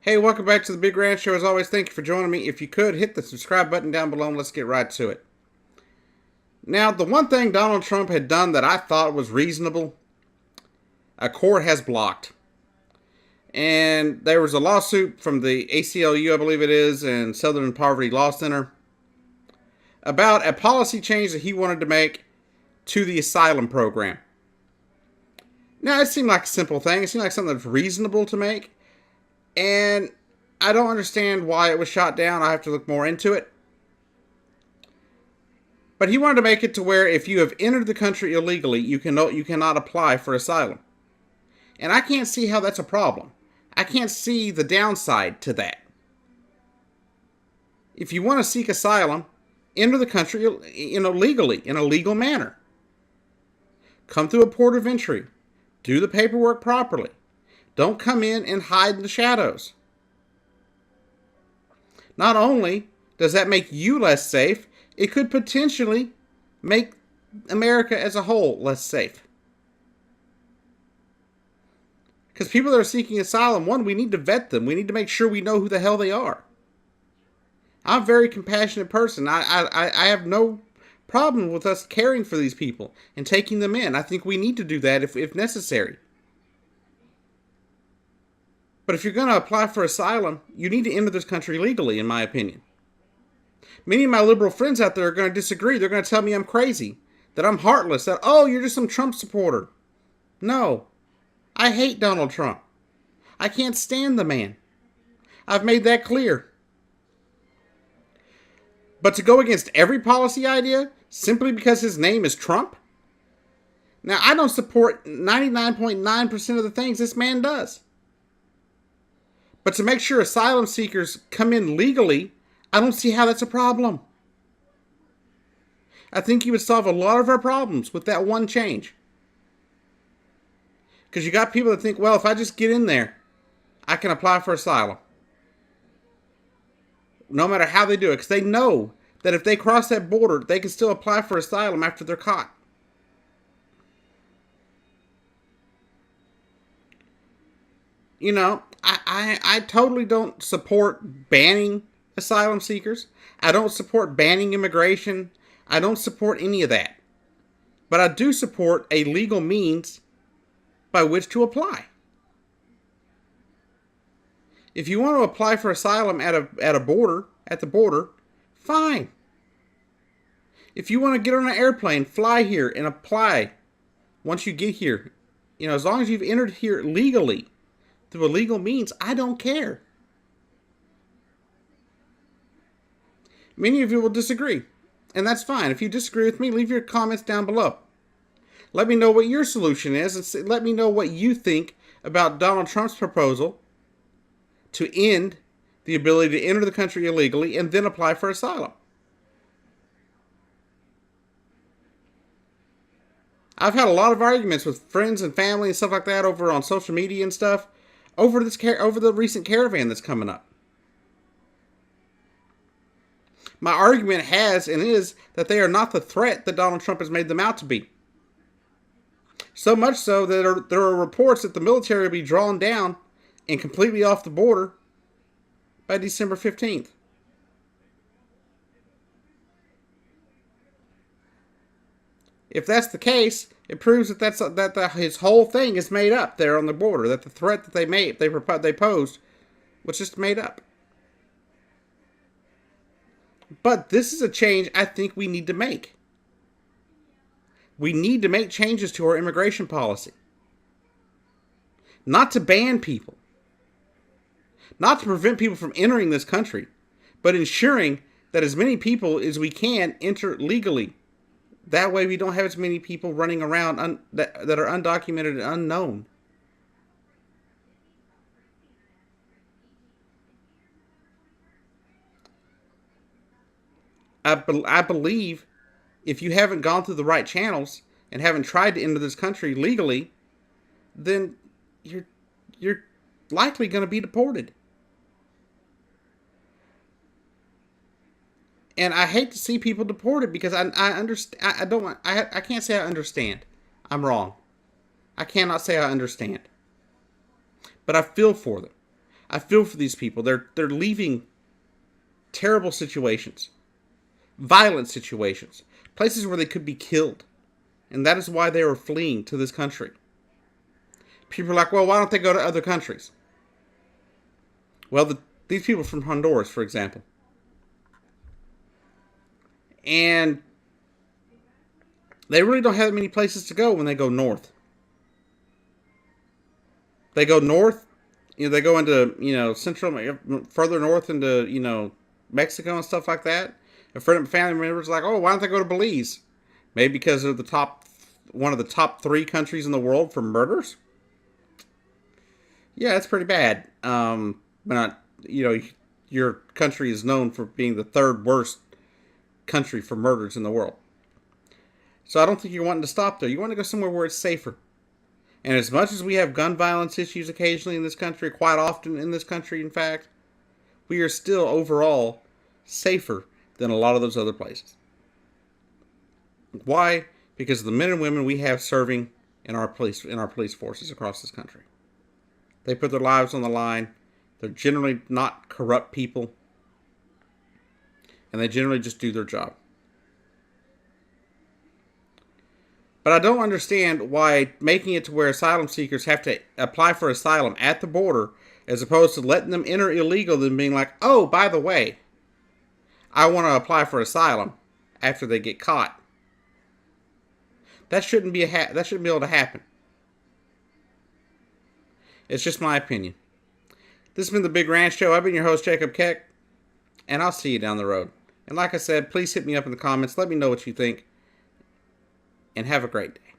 Hey, welcome back to the Big Ranch Show. As always, thank you for joining me. If you could, hit the subscribe button down below and let's get right to it. Now, the one thing Donald Trump had done that I thought was reasonable, a court has blocked. And there was a lawsuit from the ACLU, I believe it is, and Southern Poverty Law Center about a policy change that he wanted to make to the asylum program. Now, it seemed like a simple thing. It seemed like something that's reasonable to make. And I don't understand why it was shot down. I have to look more into it. But he wanted to make it to where if you have entered the country illegally, you cannot apply for asylum. And I can't see how that's a problem. I can't see the downside to that. If you want to seek asylum, enter the country, legally, in a legal manner. Come through a port of entry. Do the paperwork properly. Don't come in and hide in the shadows. Not only does that make you less safe, it could potentially make America as a whole less safe. Because people that are seeking asylum, one, we need to vet them. We need to make sure we know who the hell they are. I'm a very compassionate person. I have no problem with us caring for these people and taking them in. I think we need to do that if necessary. But if you're going to apply for asylum, you need to enter this country legally, in my opinion. Many of my liberal friends out there are going to disagree. They're going to tell me I'm crazy, that I'm heartless, that, oh, you're just some Trump supporter. No. I hate Donald Trump. I can't stand the man. I've made that clear. But to go against every policy idea simply because his name is Trump? Now, I don't support 99.9% of the things this man does. But to make sure asylum seekers come in legally, I don't see how that's a problem. I think you would solve a lot of our problems with that one change. Because you got people that think, well, if I just get in there, I can apply for asylum. No matter how they do it. Because they know that if they cross that border, they can still apply for asylum after they're caught. You know, I totally don't support banning asylum seekers. I don't support banning immigration. I don't support any of that. But I do support a legal means by which to apply. If you want to apply for asylum at the border, fine. If you want to get on an airplane, fly here and apply once you get here, as long as you've entered here legally, through a legal means, I don't care. Many of you will disagree, and that's fine. If you disagree with me, leave your comments down below. Let me know what your solution is, and let me know what you think about Donald Trump's proposal to end the ability to enter the country illegally and then apply for asylum. I've had a lot of arguments with friends and family and stuff like that over on social media and stuff over the recent caravan that's coming up. My argument has and is that they are not the threat that Donald Trump has made them out to be. So much so that there are reports that the military will be drawn down and completely off the border by December 15th. If that's the case, it proves that his whole thing is made up there on the border. That the threat that they posed was just made up. But this is a change I think we need to make. We need to make changes to our immigration policy. Not to ban people. Not to prevent people from entering this country, but ensuring that as many people as we can enter legally. That way we don't have as many people running around that are undocumented and unknown. I believe if you haven't gone through the right channels and haven't tried to enter this country legally, then you're likely going to be deported. And I hate to see people deported because I understand. I can't say I understand. I'm wrong. I cannot say I understand. But I feel for them. I feel for these people. They're leaving terrible situations, violent situations, places where they could be killed. And that is why they are fleeing to this country. People are like, well, why don't they go to other countries? Well, these people from Honduras, for example. And they really don't have many places to go when they go north. They go north, they go into, central, further north into, Mexico and stuff like that. A friend of family members like, oh, why don't they go to Belize? Maybe because they're one of the top 3 countries in the world for murders. Yeah, it's pretty bad. But your country is known for being the 3rd worst country for murders in the world. So I don't think you're wanting to stop there. You want to go somewhere where it's safer. And as much as we have gun violence issues occasionally in this country, quite often in this country, in fact, we are still overall safer than a lot of those other places. Why? Because of the men and women we have serving in our police forces across this country. They put their lives on the line. They're generally not corrupt people. And they generally just do their job. But I don't understand why making it to where asylum seekers have to apply for asylum at the border, as opposed to letting them enter illegal, then being like, oh, by the way, I want to apply for asylum after they get caught. That shouldn't be able to happen. It's just my opinion. This has been the Big Ranch Show. I've been your host, Jacob Keck, and I'll see you down the road. And like I said, please hit me up in the comments. Let me know what you think, and have a great day.